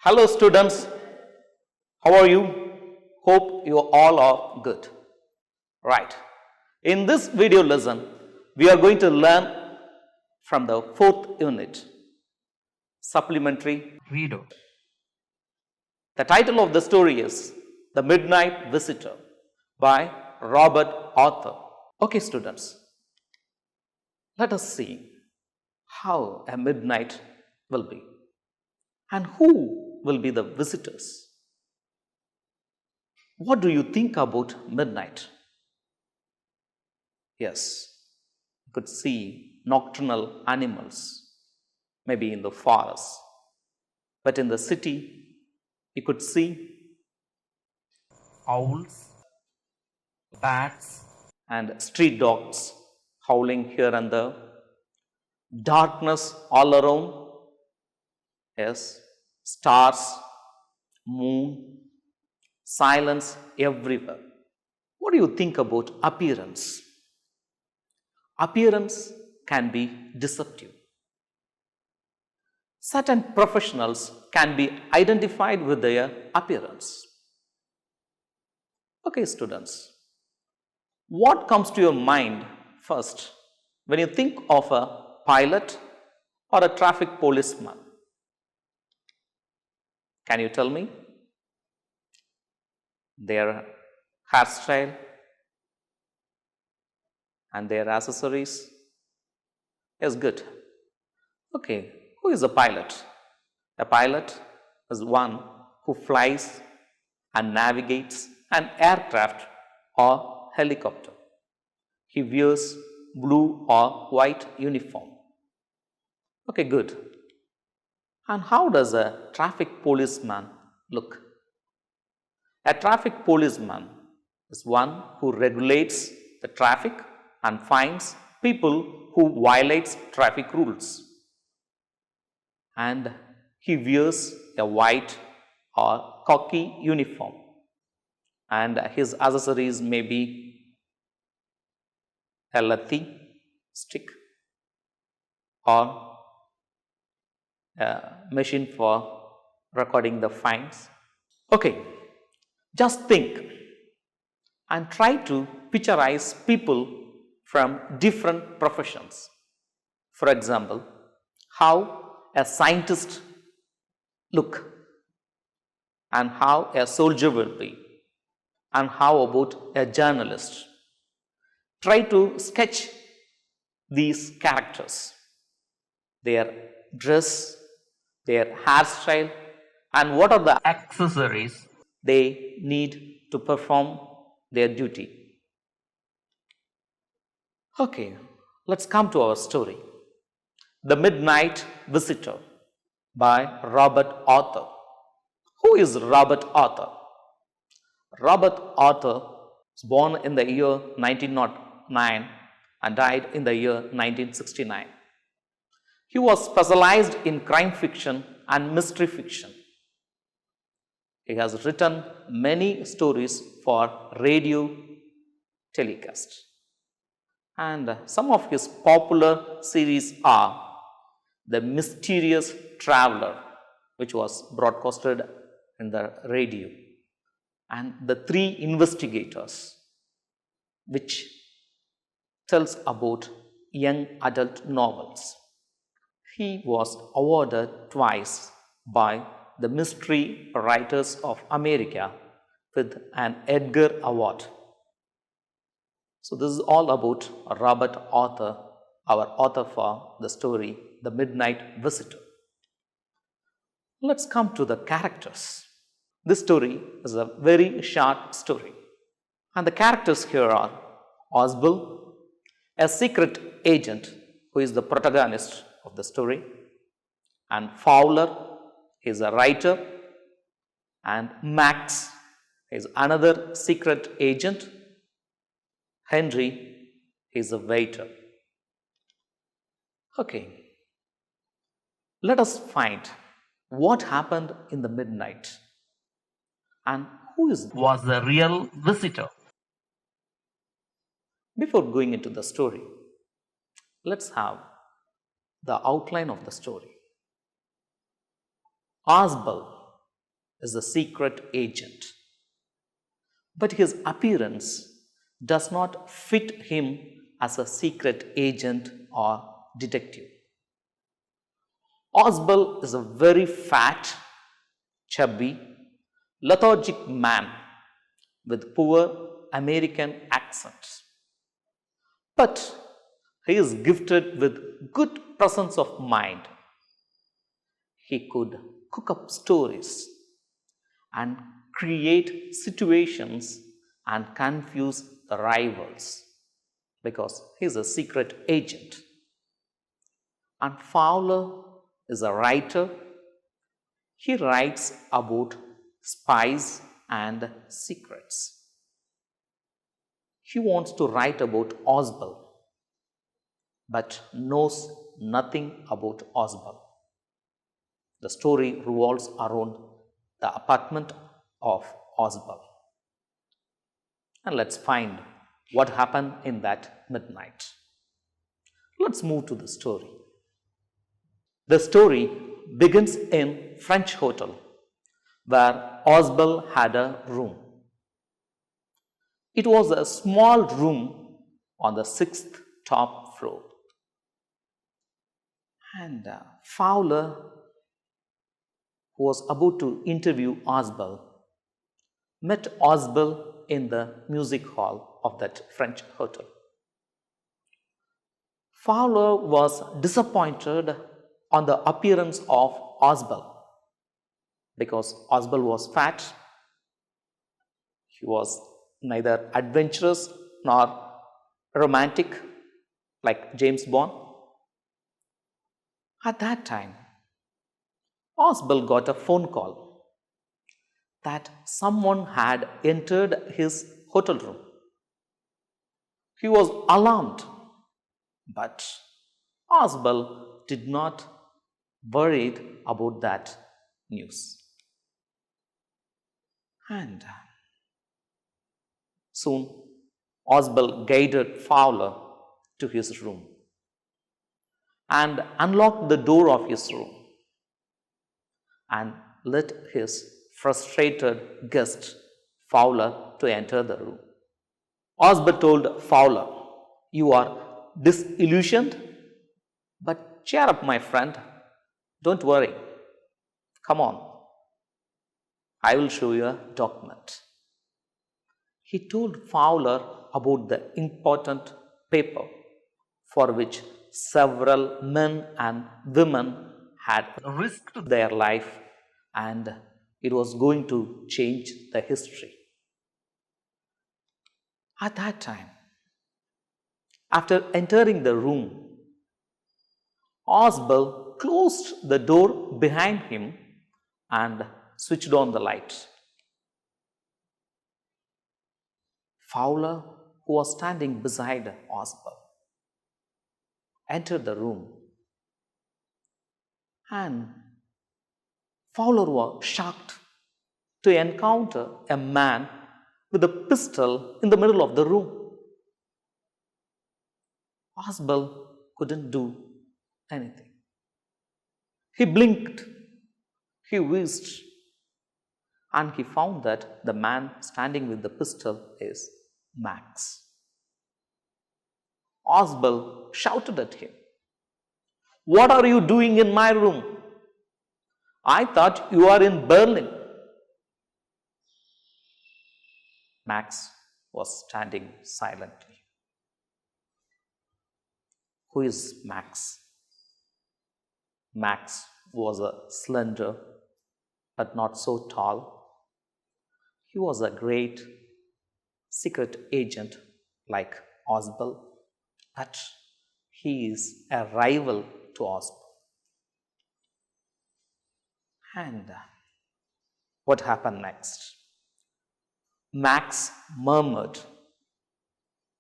Hello students, how are you? Hope you all are good. Right. In this video lesson, we are going to learn from the fourth unit, supplementary reader. The title of the story is The Midnight Visitor by Robert Arthur. Okay students, let us see how a midnight will be and who will be the visitors. What do you think about midnight? Yes, you could see nocturnal animals, maybe in the forest. But in the city, you could see owls, bats, and street dogs howling here and there. Darkness all around. Yes, stars, moon, silence everywhere. What do you think about appearance? Appearance can be deceptive. Certain professionals can be identified with their appearance. Okay, students, what comes to your mind first when you think of a pilot or a traffic policeman? Can you tell me? Their hairstyle and their accessories? Yes, good. Okay, who is a pilot? A pilot is one who flies and navigates an aircraft or helicopter. He wears blue or white uniform. Okay, good. And how does a traffic policeman look? A traffic policeman is one who regulates the traffic and finds people who violate traffic rules. And he wears a white or khaki uniform, and his accessories may be a lathi stick or a machine for recording the fines. Okay, just think and try to picturize people from different professions. For example, how a scientist look, and how a soldier will be, and how about a journalist. Try to sketch these characters, their dress, their hairstyle, and what are the accessories they need to perform their duty. Okay, let's come to our story. The Midnight Visitor by Robert Arthur. Who is Robert Arthur? Robert Arthur was born in the year 1909 and died in the year 1969. He was specialized in crime fiction and mystery fiction. He has written many stories for radio telecast. And some of his popular series are The Mysterious Traveler, which was broadcasted in the radio, and The Three Investigators, which tells about young adult novels. He was awarded twice by the Mystery Writers of America with an Edgar Award. So this is all about Robert Arthur, our author for the story The Midnight Visitor. Let's come to the characters. This story is a very short story, and the characters here are Oswald, a secret agent who is the protagonist of the story, and Fowler is a writer, and Max is another secret agent. Henry is a waiter. Okay, let us find what happened in the midnight and who was the real visitor. Before going into the story, let's have the outline of the story. Oswald is a secret agent, but his appearance does not fit him as a secret agent or detective. Osbald is a very fat, chubby, lethargic man with poor American accent. But he is gifted with good presence of mind. He could cook up stories and create situations and confuse the rivals because he is a secret agent. And Fowler is a writer. He writes about spies and secrets. He wants to write about Osbald, but knows nothing about Osbald. The story revolves around the apartment of Osbald. And let's find what happened in that midnight. Let's move to the story. The story begins in French hotel where Osbald had a room. It was a small room on the 6th top floor. And Fowler, who was about to interview Osbald, met Osbald in the music hall of that French hotel. Fowler was disappointed on the appearance of Osbald because Osbald was fat. He was neither adventurous nor romantic like James Bond. At that time, Osbald got a phone call that someone had entered his hotel room. He was alarmed, but Osbald did not worry about that news. And soon, Osbald guided Fowler to his room and unlocked the door of his room and let his frustrated guest Fowler to enter the room. Osbald told Fowler, "You are disillusioned, but cheer up, my friend. Don't worry. Come on. I will show you a document." He told Fowler about the important paper for which several men and women had risked their life, and it was going to change the history. At that time, after entering the room, Osbald closed the door behind him and switched on the light. Fowler, who was standing beside Osbald, entered the room, and Fowler was shocked to encounter a man with a pistol in the middle of the room. Osbald couldn't do anything. He blinked, he whizzed, and he found that the man standing with the pistol is Max. Osbald shouted at him, "What are you doing in my room? I thought you are in Berlin." Max was standing silently. Who is Max? Max was a slender but not so tall. He was a great secret agent like Osbald, but he is a rival to Osbald. And what happened next? Max murmured,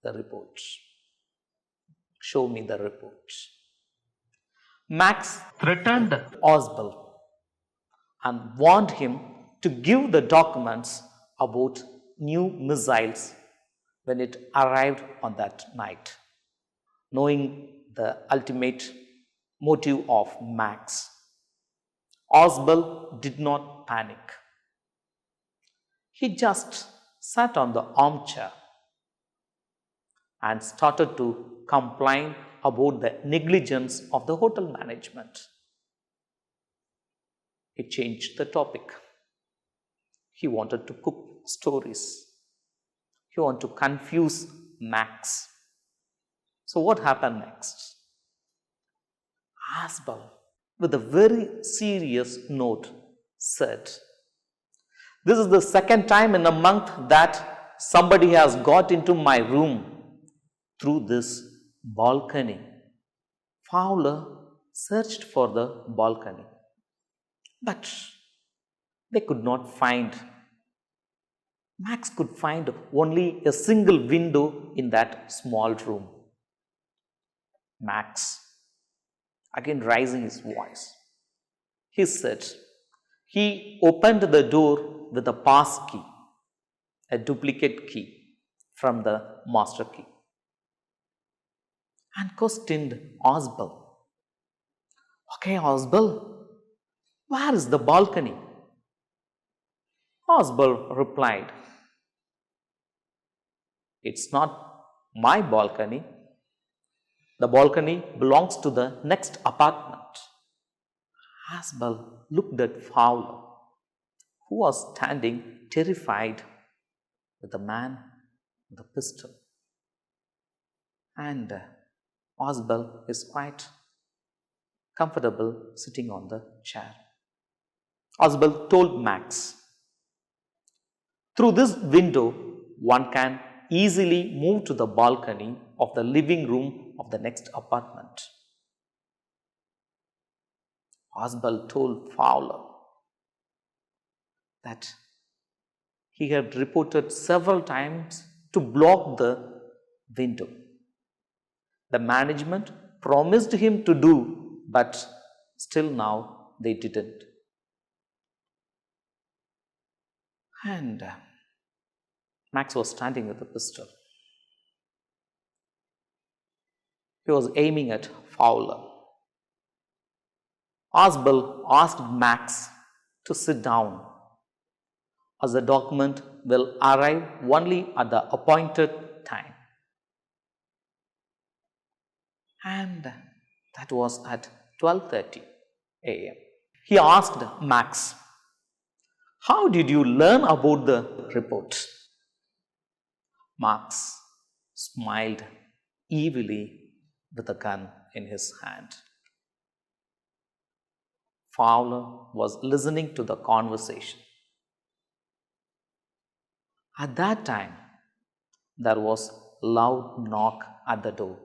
"The report. Show me the report." Max threatened Osbald and warned him to give the documents about new missiles when it arrived on that night. Knowing the ultimate motive of Max, Osbald did not panic. He just sat on the armchair and started to complain about the negligence of the hotel management. He changed the topic. He wanted to cook stories. He wanted to confuse Max. So what happened next? Asbel, with a very serious note, said, "This is the second time in a month that somebody has got into my room through this balcony." Fowler searched for the balcony, but they could not find. Max could find only a single window in that small room. Max, again raising his voice, he said, he opened the door with a pass key, a duplicate key from the master key, and questioned Asbel. "Okay, Asbel, where is the balcony?" Asbel replied, "It's not my balcony. The balcony belongs to the next apartment." Asbel looked at Fowler, who was standing terrified with the man with the pistol. And Asbel is quite comfortable sitting on the chair. Asbel told Max, "Through this window, one can easily move to the balcony of the living room of the next apartment." Asbel told Fowler that he had reported several times to block the window. The management promised him to do, but still now they didn't. And Max was standing with a pistol. He was aiming at Fowler. Asbel asked Max to sit down, as the document will arrive only at the appointed time. And that was at 12:30 a.m. He asked Max, "How did you learn about the report?" Max smiled evilly with a gun in his hand. Fowler was listening to the conversation. At that time, there was a loud knock at the door.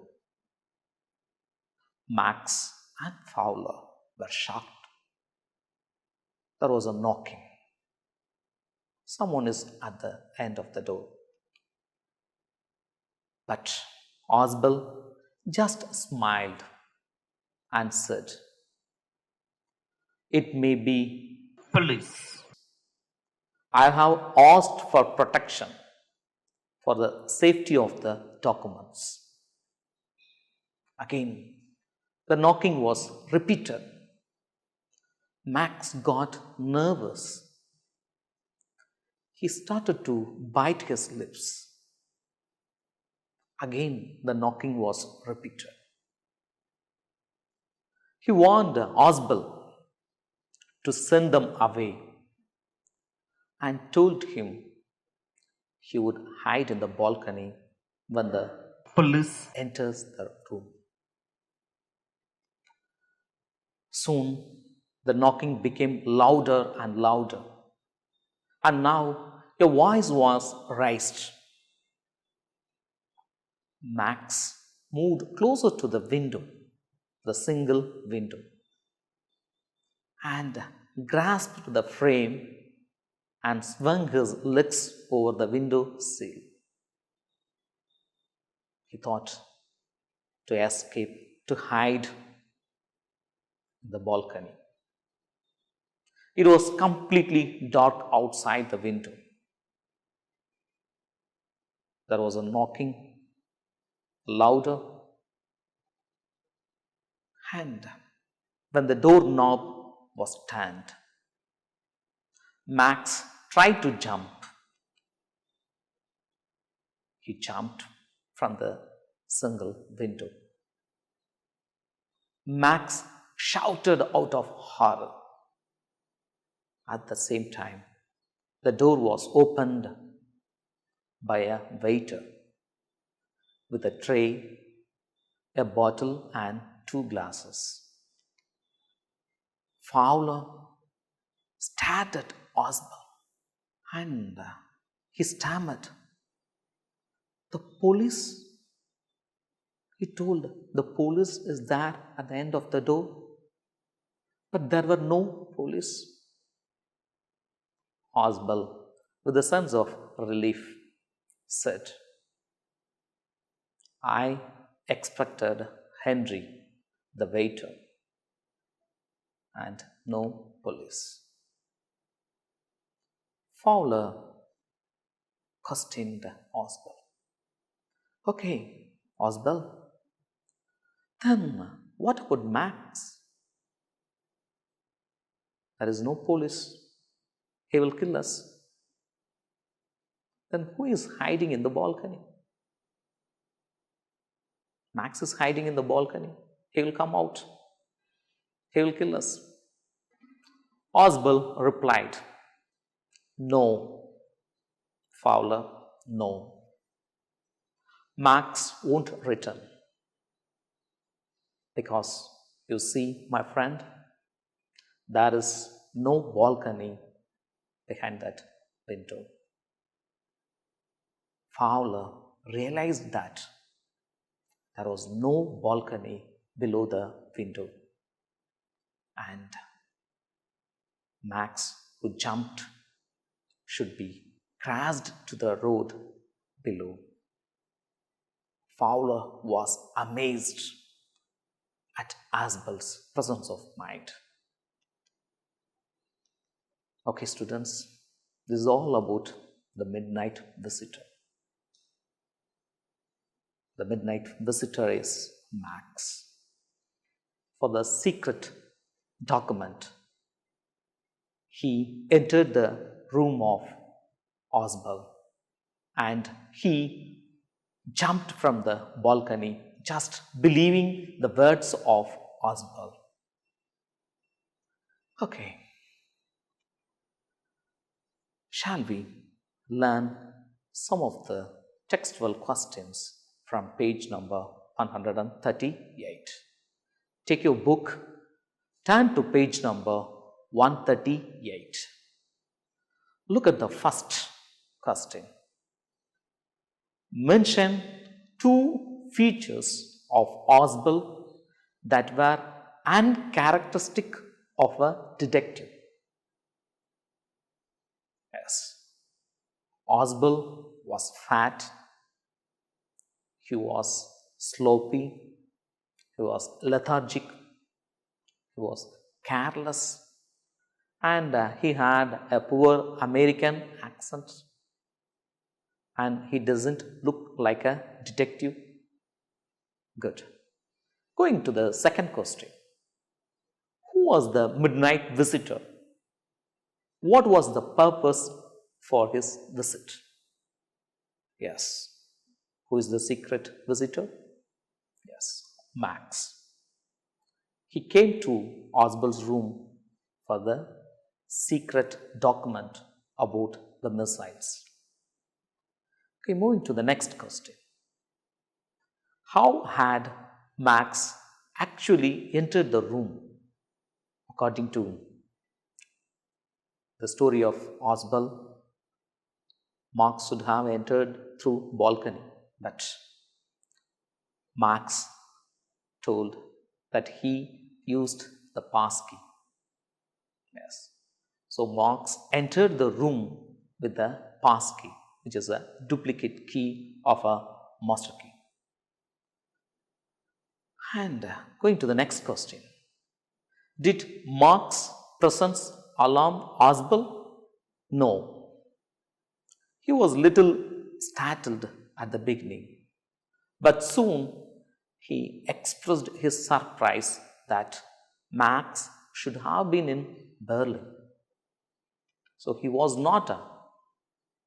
Max and Fowler were shocked. There was a knocking. Someone is at the end of the door. But Asbel just smiled and said, "It may be police. I have asked for protection for the safety of the documents." Again, the knocking was repeated. Max got nervous. He started to bite his lips. Again, the knocking was repeated. He warned Asbel to send them away and told him he would hide in the balcony when the police enters the room. Soon, the knocking became louder and louder, and now a voice was raised. Max moved closer to the window, the single window, and grasped the frame and swung his legs over the window sill. He thought to escape, to hide in the balcony. It was completely dark outside the window. There was a knocking, louder, and when the doorknob was turned, Max tried to jump, He jumped from the single window. Max shouted out of horror. At the same time, the door was opened by a waiter with a tray, a bottle, and 2 glasses. Fowler stared at Oswald and he stammered, "The police?" He told, "The police is there at the end of the door." But there were no police. Oswald, with a sense of relief, said, "I expected Henry, the waiter, and no police." Fowler questioned Oswald. "Okay, Oswald, then what about Max?" "There is no police. He will kill us." "Then who is hiding in the balcony?" "Max is hiding in the balcony. He will come out. He will kill us." Oswald replied, "No, Fowler, no. Max won't return. Because, you see, my friend, there is no balcony behind that window." Fowler realized that there was no balcony below the window, and Max, who jumped, should be crashed to the road below. Fowler was amazed at Oswald's presence of mind. Okay, students, this is all about the midnight visitor. The midnight visitor is Max. For the secret document, he entered the room of Oswald and he jumped from the balcony, just believing the words of Oswald. Okay. Shall we learn some of the textual questions from page number 138? Take your book, turn to page number 138. Look at the first question. Mention 2 features of Oswald that were uncharacteristic of a detective. Yes. Oswald was fat, he was sloppy, he was lethargic, he was careless, and he had a poor American accent, and he doesn't look like a detective. Good. Going to the second question. Who was the midnight visitor? What was the purpose for his visit? Yes. Who is the secret visitor? Yes, Max. He came to Oswald's room for the secret document about the missiles. Okay, moving to the next question. How had Max actually entered the room? According to the story of Oswald, Max should have entered through balcony, but Max told that he used the passkey. Yes. So Max entered the room with the passkey, which is a duplicate key of a master key. And going to the next question. Did Max's presence alarm Oswald? No. He was little startled at the beginning, but soon he expressed his surprise that Max should have been in Berlin. So he was not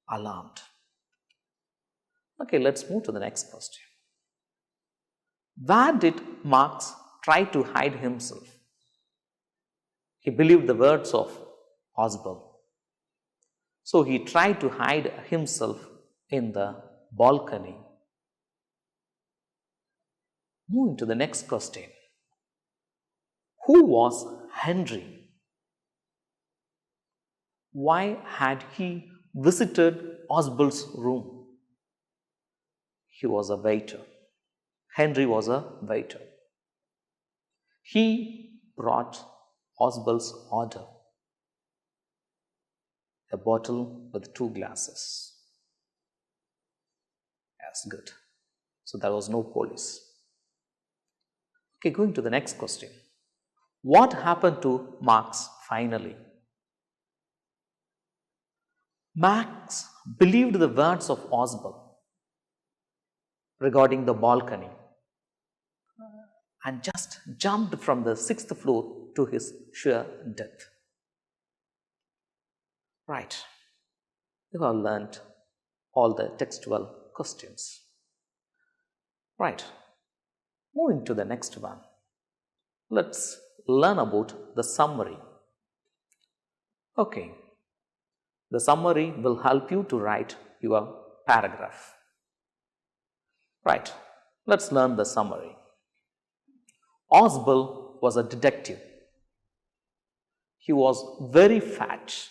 alarmed. Okay, let's move to the next question. Where did Marx try to hide himself? He believed the words of Ausubel. So he tried to hide himself in the balcony. Moving to the next question. Who was Henry? Why had he visited Ausubel's room? He was a waiter. Henry was a waiter. He brought Ausubel's order, a bottle with 2 glasses. Yes, good. So there was no police. Okay, going to the next question. What happened to Marx finally? Marx believed the words of Ausubel regarding the balcony and just jumped from the 6th floor to his sure death. Right. You have learned all the textual questions. Right. Moving to the next one. Let's learn about the summary. Okay. The summary will help you to write your paragraph. Right. Let's learn the summary. Ausubel was a detective. He was very fat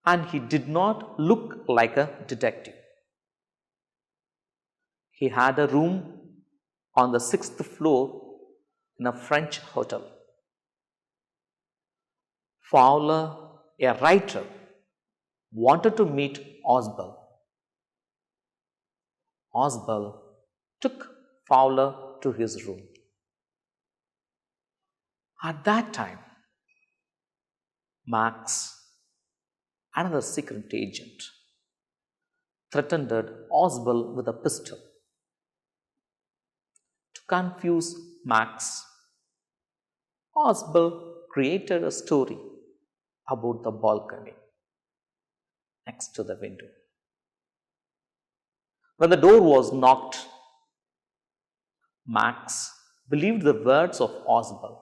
and he did not look like a detective. He had a room on the 6th floor in a French hotel. Fowler, a writer, wanted to meet Ausubel. Ausubel took Fowler to his room. At that time, Marx, another secret agent, threatened Ausubel with a pistol. To confuse Marx, Ausubel created a story about the balcony next to the window. When the door was knocked, Marx believed the words of Ausubel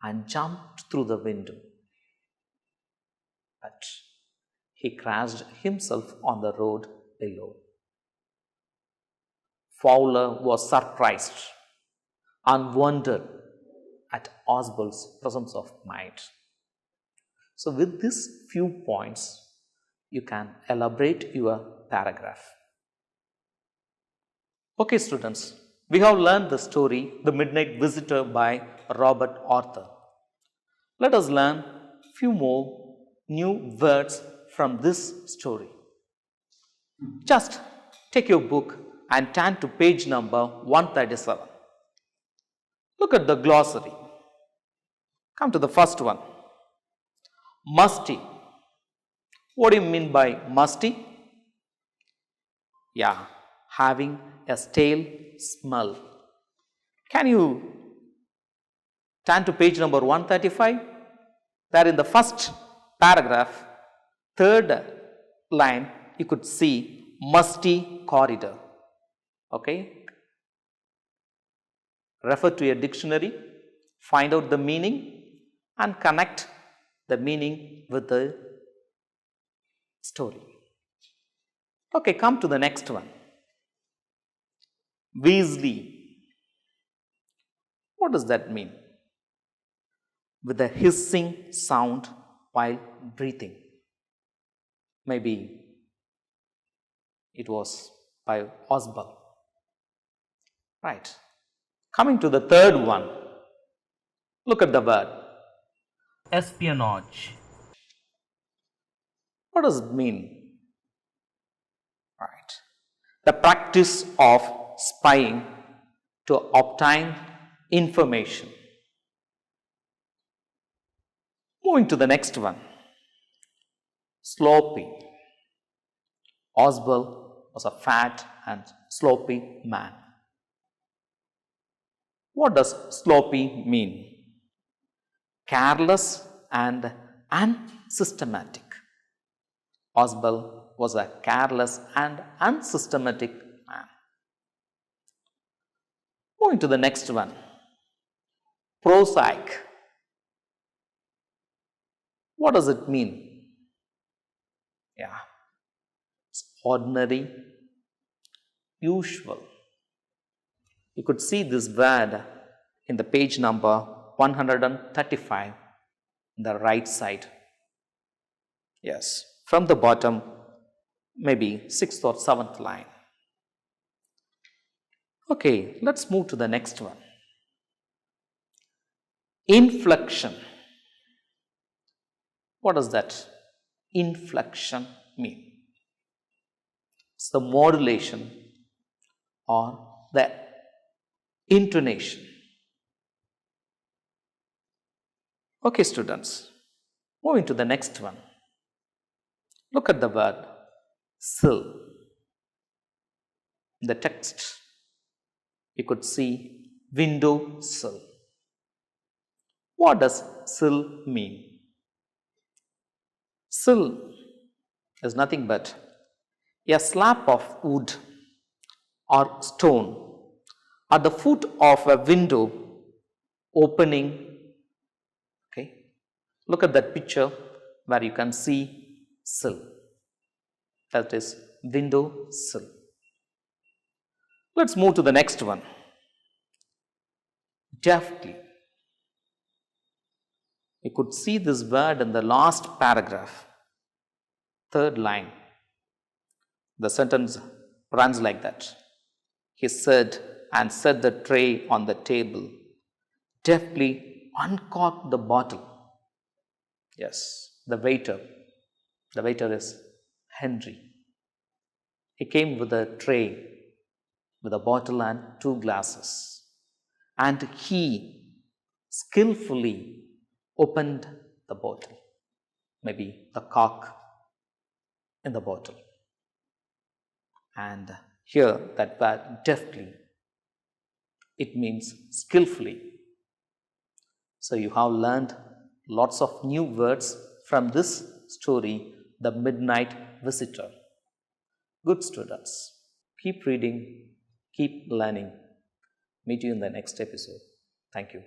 and jumped through the window. But he crashed himself on the road below. Fowler was surprised and wondered at Ausubel's presence of mind. So with these few points, you can elaborate your paragraph. Okay, students, we have learned the story, The Midnight Visitor by Robert Arthur. Let us learn few more new words from this story. Just take your book and turn to page number 137. Look at the glossary. Come to the first one. Musty. What do you mean by musty? Yeah, having a stale smell. Can you turn to page number 135? There in the first paragraph, third line, you could see musty corridor. Okay? Refer to a dictionary, find out the meaning and connect the meaning with the story. Okay, come to the next one. Wheezly. What does that mean? With a hissing sound while breathing. Maybe it was by Ausubel. Right. Coming to the third one. Look at the word. Espionage. What does it mean? Right. The practice of spying to obtain information. Moving to the next one. Sloppy. Ausubel was a fat and sloppy man. What does sloppy mean? Careless and unsystematic. Ausubel was a careless and unsystematic man. Moving to the next one. Prosaic. What does it mean? Yeah, it's ordinary, usual. You could see this word in the page number 135, the right side. Yes, from the bottom, maybe 6th or 7th line. Okay, let's move to the next one. Inflection. What does that inflection mean? It's the modulation or the intonation. Okay, students, moving to the next one. Look at the word sill. In the text, you could see window sill. What does sill mean? Sill is nothing but a slab of wood or stone at the foot of a window opening. Okay, look at that picture where you can see sill. That is window sill. Let's move to the next one. Deftly. You could see this word in the last paragraph, 3rd line. The sentence runs like that. He said and set the tray on the table, deftly uncorked the bottle. Yes, the waiter is Henry. He came with a tray with a bottle and 2 glasses, and he skillfully opened the bottle, maybe the cork in the bottle. And here that word deftly, it means skillfully. So you have learned lots of new words from this story, The Midnight Visitor. Good students, keep reading, keep learning. Meet you in the next episode. Thank you.